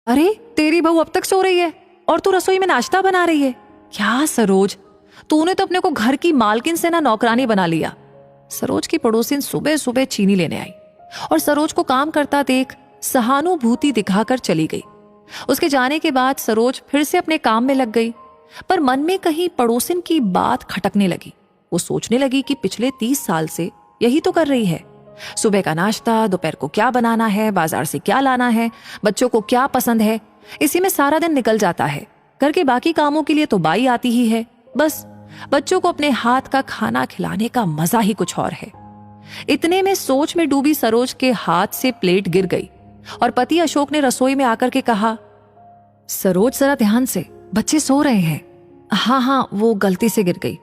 अरे तेरी बहू अब तक सो रही है और तू रसोई में नाश्ता बना रही है? क्या सरोज, तूने तो अपने को घर की मालकिन से ना नौकरानी बना लिया। सरोज की पड़ोसिन सुबह सुबह चीनी लेने आई और सरोज को काम करता देख सहानुभूति दिखाकर चली गई। उसके जाने के बाद सरोज फिर से अपने काम में लग गई, पर मन में कहीं पड़ोसिन की बात खटकने लगी। वो सोचने लगी कि पिछले 30 साल से यही तो कर रही है। सुबह का नाश्ता, दोपहर को क्या बनाना है, बाजार से क्या लाना है, बच्चों को क्या पसंद है, इसी में सारा दिन निकल जाता है। घर के बाकी कामों के लिए तो बाई आती ही है। बस बच्चों को अपने हाथ का खाना खिलाने का मजा ही कुछ और है। इतने में सोच में डूबी सरोज के हाथ से प्लेट गिर गई और पति अशोक ने रसोई में आकर के कहा, सरोज जरा ध्यान से, बच्चे सो रहे हैं। हाँ, वो गलती से गिर गई।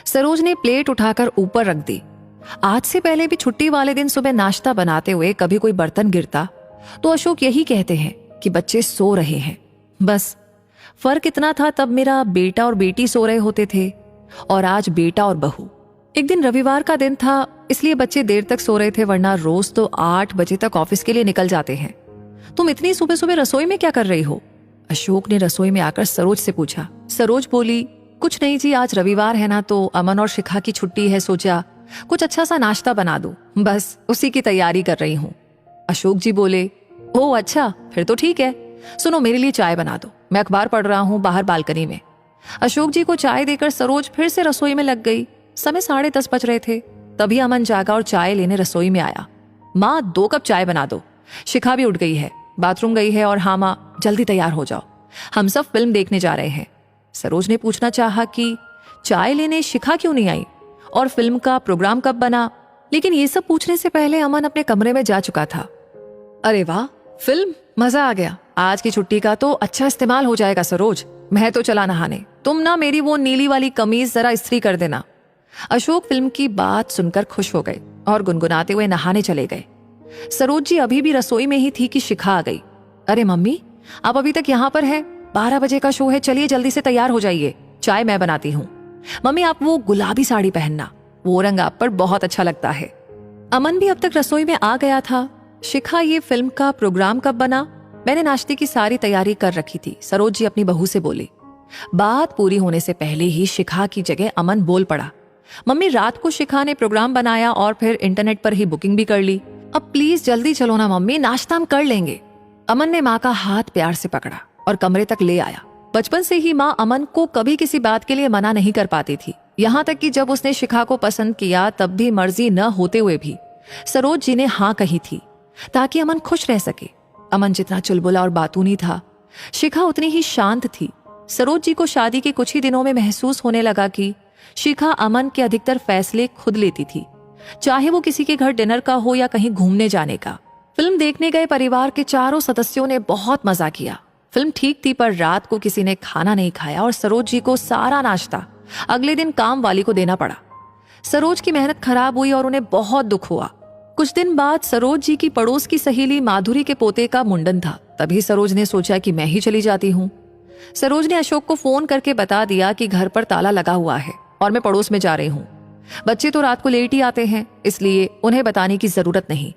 सरोज ने प्लेट उठाकर ऊपर रख दी। आज से पहले भी छुट्टी वाले दिन सुबह नाश्ता बनाते हुए कभी कोई बर्तन गिरता तो अशोक यही कहते हैं कि बच्चे सो रहे हैं। बस फर्क इतना था, तब मेरा बेटा और बेटी सो रहे होते थे और आज बेटा और बहू। एक दिन रविवार का दिन था, इसलिए बच्चे देर तक सो रहे थे, वरना रोज तो 8 बजे तक ऑफिस के लिए निकल जाते हैं। तुम इतनी सुबह सुबह रसोई में क्या कर रही हो? अशोक ने रसोई में आकर सरोज से पूछा। सरोज बोली, कुछ नहीं जी, आज रविवार है ना, तो अमन और शिखा की छुट्टी है, सोचा कुछ अच्छा सा नाश्ता बना दूं, बस उसी की तैयारी कर रही हूँ। अशोक जी बोले, ओह अच्छा, फिर तो ठीक है। सुनो, मेरे लिए चाय बना दो, मैं अखबार पढ़ रहा हूँ बाहर बालकनी में। अशोक जी को चाय देकर सरोज फिर से रसोई में लग गई। समय 10:30 बज रहे थे। तभी अमन जागा और चाय लेने रसोई में आया। माँ, 2 कप चाय बना दो। शिखा भी उठ गई है, बाथरूम गई है, और हाँ माँ, जल्दी तैयार हो जाओ, हम सब फिल्म देखने जा रहे हैं। सरोज ने पूछना चाहा कि चाय लेने शिखा क्यों नहीं आई और फिल्म का प्रोग्राम कब बना, लेकिन ये सब पूछने से पहले अमन अपने कमरे में जा चुका था। अरे वाह, फिल्म, मजा आ गया। आज की छुट्टी का तो अच्छा इस्तेमाल हो जाएगा सरोज। मैं तो चला नहाने, तुम ना मेरी वो नीली वाली कमीज जरा इस्त्री कर देना। अशोक फिल्म की बात सुनकर खुश हो गए और गुनगुनाते हुए नहाने चले गए। सरोज जी अभी भी रसोई में ही थी कि शिखा आ गई। अरे मम्मी, आप अभी तक यहाँ पर है? 12 बजे का शो है, चलिए जल्दी से तैयार हो जाइए, चाय मैं बनाती हूँ। मम्मी, आप वो गुलाबी साड़ी पहनना, वो रंग आप पर बहुत अच्छा लगता है। अमन भी अब तक रसोई में आ गया था। शिखा, ये फिल्म का प्रोग्राम कब बना? मैंने नाश्ते की सारी तैयारी कर रखी थी, सरोज जी अपनी बहू से बोली। बात पूरी होने से पहले ही शिखा की जगह अमन बोल पड़ा। मम्मी, रात को शिखा ने प्रोग्राम बनाया और फिर इंटरनेट पर ही बुकिंग भी कर ली। अब प्लीज जल्दी चलो ना मम्मी, नाश्ता हम कर लेंगे। अमन ने माँ का हाथ प्यार से पकड़ा और कमरे तक ले आया। बचपन से ही माँ अमन को कभी किसी बात के लिए मना नहीं कर पाती थी। यहाँ तक कि जब उसने शिखा को पसंद किया तब भी मर्जी न होते हुए भी सरोज जी ने हाँ कही थी, ताकि अमन खुश रह सके। अमन जितना चुलबुला और बातूनी था, शिखा उतनी ही शांत थी। सरोज जी को शादी के कुछ ही दिनों में महसूस होने लगा कि शिखा अमन के अधिकतर फैसले खुद लेती थी, चाहे वो किसी के घर डिनर का हो या कहीं घूमने जाने का। फिल्म देखने गए परिवार के चारों सदस्यों ने बहुत मजा किया। फिल्म ठीक थी, पर रात को किसी ने खाना नहीं खाया और सरोज जी को सारा नाश्ता अगले दिन काम वाली को देना पड़ा। सरोज की मेहनत खराब हुई और उन्हें बहुत दुख हुआ। कुछ दिन बाद सरोज जी की पड़ोस की सहेली माधुरी के पोते का मुंडन था। तभी सरोज ने सोचा कि मैं ही चली जाती हूँ। सरोज ने अशोक को फोन करके बता दिया कि घर पर ताला लगा हुआ है और मैं पड़ोस में जा रही हूँ। बच्चे तो रात को लेट ही आते हैं, इसलिए उन्हें बताने की जरूरत नहीं।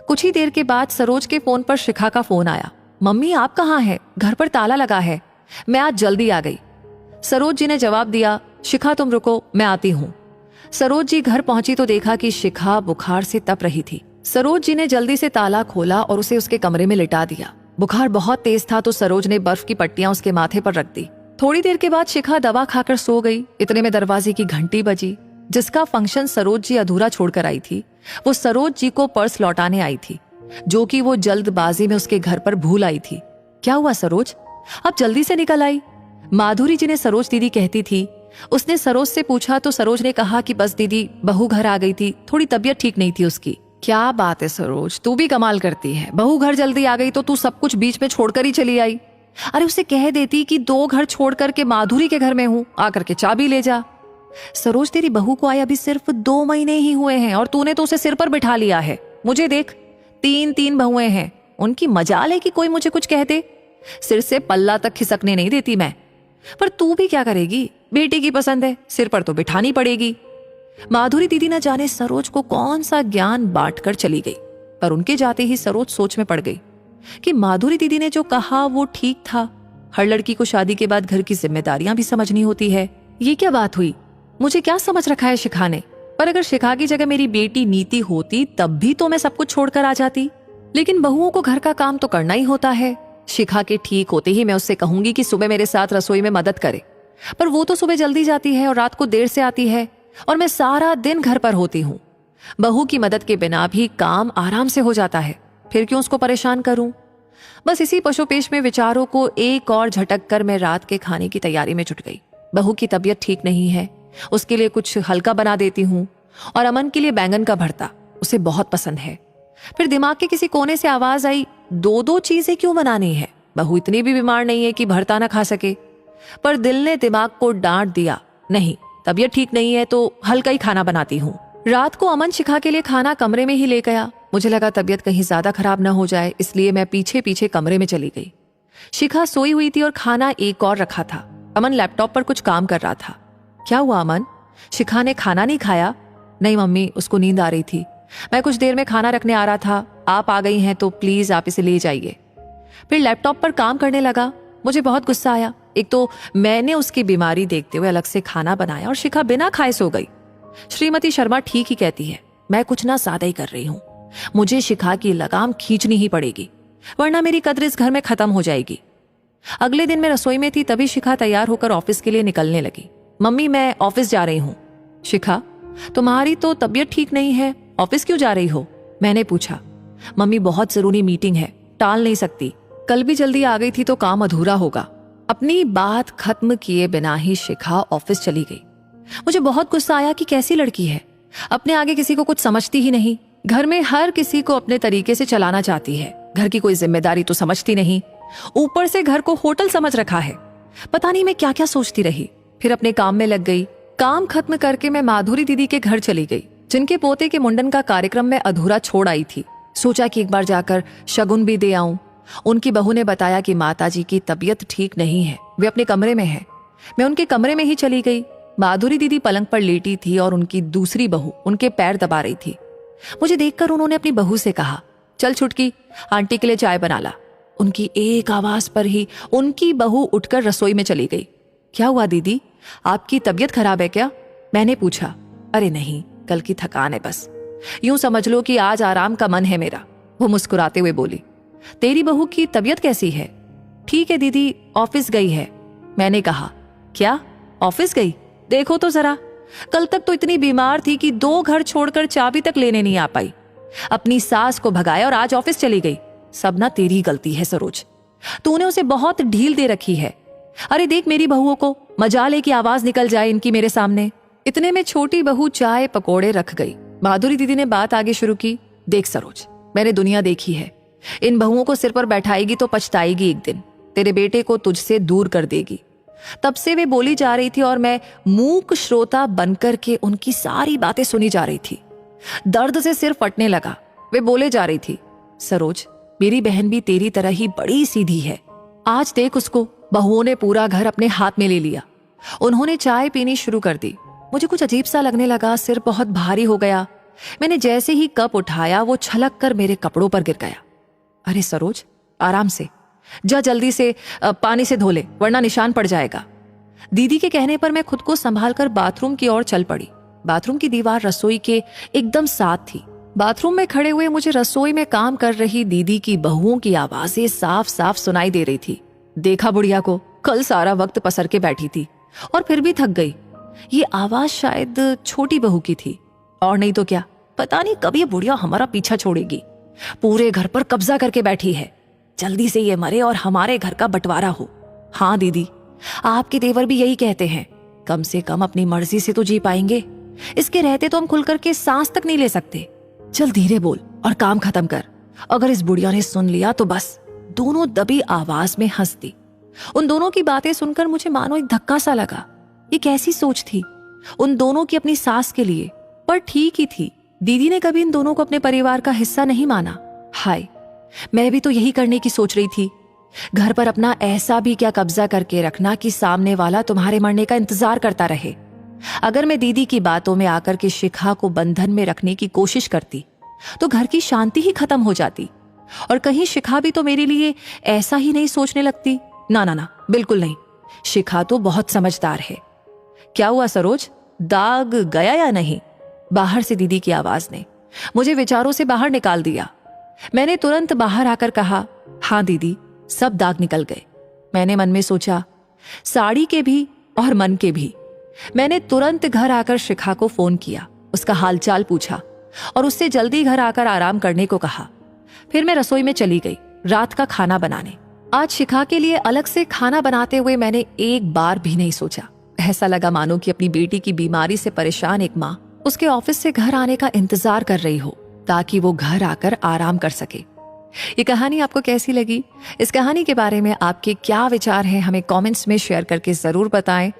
कुछ ही देर के बाद सरोज के फोन पर शिखा का फोन आया। मम्मी, आप कहाँ हैं? घर पर ताला लगा है, मैं आज जल्दी आ गई। सरोज जी ने जवाब दिया, शिखा तुम रुको, मैं आती हूँ। सरोज जी घर पहुंची तो देखा कि शिखा बुखार से तप रही थी। सरोज जी ने जल्दी से ताला खोला और उसे उसके कमरे में लिटा दिया। बुखार बहुत तेज था तो सरोज ने बर्फ की पट्टियां उसके माथे पर रख दी। थोड़ी देर के बाद शिखा दवा खाकर सो गई। इतने में दरवाजे की घंटी बजी। जिसका फंक्शन सरोज जी अधूरा छोड़कर आई थी, वो सरोज जी को पर्स लौटाने आई थी, जो कि वो जल्दबाजी में उसके घर पर भूल आई थी। क्या हुआ सरोज, अब जल्दी से निकल आई? माधुरी जी ने सरोज दीदी कहती थी। उसने सरोज से पूछा तो सरोज ने कहा कि बस दीदी, बहू घर आ गई थी, थोड़ी तबीयत ठीक नहीं थी उसकी। क्या बात है सरोज, तू भी कमाल करती है। बहू घर जल्दी आ गई तो तू सब कुछ बीच में छोड़कर ही चली आई। अरे उसे कह देती कि 2 घर छोड़कर के माधुरी के घर में हूँ, आकर के चाबी ले जा। सरोज, तेरी बहू को आए अभी सिर्फ 2 महीने ही हुए हैं और तूने तो उसे सिर पर बिठा लिया है। मुझे देख, 3 बहुएं हैं, उनकी मजाल है कि कोई मुझे कुछ कह दे। सिर से पल्ला तक खिसकने नहीं देती मैं। पर तू भी क्या करेगी, बेटी की पसंद है, सिर पर तो बिठानी पड़ेगी। माधुरी दीदी न जाने सरोज को कौन सा ज्ञान बांट कर चली गई, पर उनके जाते ही सरोज सोच में पड़ गई। कि माधुरी दीदी ने जो कहा वो ठीक था। हर लड़की को शादी के बाद घर की जिम्मेदारियां भी समझनी होती है। ये क्या बात हुई? मुझे क्या समझ रखा है शिखा ने? पर अगर शिखा की जगह मेरी बेटी नीति होती तब भी तो मैं सब कुछ छोड़कर आ जाती। लेकिन बहुओं को घर का काम तो करना ही होता है। शिखा के ठीक होते ही मैं उससे कहूंगी कि सुबह मेरे साथ रसोई में मदद करे, पर वो तो सुबह जल्दी जाती है और रात को देर से आती है और मैं सारा दिन घर पर होती हूँ। बहू की मदद के बिना भी काम आराम से हो जाता है, फिर क्यों उसको परेशान करूं? बस इसी पशुपेश में विचारों को एक और झटक कर मैं रात के खाने की तैयारी में जुट गई। बहू की तबीयत ठीक नहीं है, उसके लिए कुछ हल्का बना देती हूँ और अमन के लिए बैंगन का भरता, उसे बहुत पसंद है। फिर दिमाग के किसी कोने से आवाज आई, दो दो चीजें क्यों बनानी है? बहू इतनी भी बीमार नहीं है कि भरता ना खा सके। पर दिल ने दिमाग को डांट दिया, नहीं, तबीयत ठीक नहीं है तो हल्का ही खाना बनाती हूँ। रात को अमन शिखा के लिए खाना कमरे में ही ले गया। मुझे लगा तबीयत कहीं ज्यादा खराब ना हो जाए, इसलिए मैं पीछे पीछे कमरे में चली गई। शिखा सोई हुई थी और खाना एक और रखा था। अमन लैपटॉप पर कुछ काम कर रहा था। क्या हुआ अमन? शिखा ने खाना नहीं खाया? नहीं मम्मी, उसको नींद आ रही थी। मैं कुछ देर में खाना रखने आ रहा था, आप आ गई हैं तो प्लीज आप इसे ले जाइए। फिर लैपटॉप पर काम करने लगा। मुझे बहुत गुस्सा आया। एक तो मैंने उसकी बीमारी देखते हुए अलग से खाना बनाया और शिखा बिना खाए सो गई। श्रीमती शर्मा ठीक ही कहती है, मैं कुछ ना ज्यादा ही कर रही हूँ। मुझे शिखा की लगाम खींचनी ही पड़ेगी, वरना मेरी कद्र इस घर में खत्म हो जाएगी। अगले दिन मैं रसोई में थी, तभी शिखा तैयार होकर ऑफिस के लिए निकलने लगी। मम्मी, मैं ऑफिस जा रही हूँ। शिखा, तुम्हारी तो तबीयत ठीक नहीं है, ऑफिस क्यों जा रही हो? मैंने पूछा। मम्मी, बहुत जरूरी मीटिंग है, टाल नहीं सकती। कल भी जल्दी आ गई थी तो काम अधूरा होगा। अपनी बात खत्म किए बिना ही शिखा ऑफिस चली गई। मुझे बहुत गुस्सा आया कि कैसी लड़की है, अपने आगे किसी को कुछ समझती ही नहीं। घर में हर किसी को अपने तरीके से चलाना चाहती है, घर की कोई जिम्मेदारी तो समझती नहीं, ऊपर से घर को होटल समझ रखा है। पता नहीं मैं क्या क्या सोचती रही। फिर अपने काम में लग गई। काम खत्म करके मैं माधुरी दीदी के घर चली गई, जिनके पोते के मुंडन का कार्यक्रम मैं अधूरा छोड़ आई थी। सोचा कि एक बार जाकर शगुन भी दे आऊं। उनकी बहू ने बताया कि माताजी की तबीयत ठीक नहीं है, वे अपने कमरे में हैं। मैं उनके कमरे में ही चली गई। माधुरी दीदी पलंग पर लेटी थी और उनकी दूसरी बहू उनके पैर दबा रही थी। मुझे देखकर उन्होंने अपनी बहू से कहा, चल छुटकी, आंटी के लिए चाय बना ला। उनकी एक आवाज पर ही उनकी बहू उठकर रसोई में चली गई। क्या हुआ दीदी, आपकी तबीयत खराब है क्या? मैंने पूछा। अरे नहीं, कल की थकान है बस, यूं समझ लो कि आज आराम का मन है मेरा। वो मुस्कुराते हुए बोली। तेरी बहू की तबीयत कैसी है? ठीक है दीदी, ऑफिस गई है। मैंने कहा, क्या ऑफिस गई? देखो तो जरा, कल तक तो इतनी बीमार थी कि 2 घर छोड़कर चाबी तक लेने नहीं आ पाई। अपनी सास को भगाया और आज ऑफिस चली गई। सब ना तेरी गलती है सरोज, तूने उसे बहुत ढील दे रखी है। अरे देख मेरी बहुओं को, मजाल है कि आवाज निकल जाए इनकी मेरे सामने। इतने में छोटी बहू चाय पकोड़े रख गई। माधुरी दीदी ने बात आगे शुरू की। देख सरोज, मैंने दुनिया देखी है, इन बहुओं को सिर पर बैठाएगी तो पछताएगी एक दिन, तेरे बेटे को तुझसे दूर कर देगी। तब से वे बोली जा रही थी और मैं मूक श्रोता बनकर के उनकी सारी बातें सुनी जा रही थी। दर्द से सिर फटने लगा। वे बोले जा रही थी, सरोज, मेरी बहन भी तेरी तरह ही बड़ी सीधी है। आज देख उसको, बहुओं ने पूरा घर अपने हाथ में ले लिया। उन्होंने चाय पीनी शुरू कर दी। मुझे कुछ अजीब सा लगने लगा, सिर बहुत भारी हो गया। मैंने जैसे ही कप उठाया वो छलक कर मेरे कपड़ों पर गिर गया। अरे सरोज, आराम से जा, जल्दी से पानी से धो ले, वरना निशान पड़ जाएगा। दीदी के कहने पर मैं खुद को संभाल कर बाथरूम की ओर चल पड़ी। बाथरूम की दीवार रसोई के एकदम साथ थी। बाथरूम में खड़े हुए मुझे रसोई में काम कर रही दीदी की बहुओं की आवाजें साफ साफ सुनाई दे रही थी। देखा बुढ़िया को, कल सारा वक्त पसर के बैठी थी और फिर भी थक गई। ये आवाज शायद छोटी बहू की थी, और नहीं तो क्या। पता नहीं कब ये बुढ़िया हमारा पीछा छोड़ेगी। पूरे घर पर कब्जा करके बैठी है। जल्दी से ये मरे और हमारे घर का बंटवारा हो। हाँ दीदी, आपके देवर भी यही कहते हैं, कम से कम अपनी मर्जी से तो जी पाएंगे। इसके रहते तो हम खुल करके सांस तक नहीं ले सकते। चल धीरे बोल और काम खत्म कर। अगर इस बुढ़िया ने सुन लिया तो बस। दोनों दबी आवाज में हंस दी। उन दोनों की बातें सुनकर मुझे मानो एक धक्का सा लगा। ये कैसी सोच थी उन दोनों की अपनी सास के लिए? पर ठीक ही थी, दीदी ने कभी इन दोनों को अपने परिवार का हिस्सा नहीं माना। हाय, मैं भी तो यही करने की सोच रही थी। घर पर अपना ऐसा भी क्या कब्जा करके रखना कि सामने वाला तुम्हारे मरने का इंतजार करता रहे। अगर मैं दीदी की बातों में आकर के शिखा को बंधन में रखने की कोशिश करती तो घर की शांति ही खत्म हो जाती। और कहीं शिखा भी तो मेरे लिए ऐसा ही नहीं सोचने लगती? ना ना ना, बिल्कुल नहीं। शिखा तो बहुत समझदार है। क्या हुआ सरोज, दाग गया या नहीं? बाहर से दीदी की आवाज ने मुझे विचारों से बाहर निकाल दिया। मैंने तुरंत बाहर आकर कहा, हाँ दीदी, सब दाग निकल गए। मैंने मन में सोचा, साड़ी के भी और मन के भी। मैंने तुरंत घर आकर शिखा को फोन किया, उसका हालचाल पूछा और उससे जल्दी घर आकर आराम करने को कहा। फिर मैं रसोई में चली गई रात का खाना बनाने। आज शिखा के लिए अलग से खाना बनाते हुए मैंने एक बार भी नहीं सोचा। ऐसा लगा मानो कि अपनी बेटी की बीमारी से परेशान एक माँ उसके ऑफिस से घर आने का इंतजार कर रही हो ताकि वो घर आकर आराम कर सके। ये कहानी आपको कैसी लगी? इस कहानी के बारे में आपके क्या विचार हैं? हमें कमेंट्स में शेयर करके जरूर बताएं।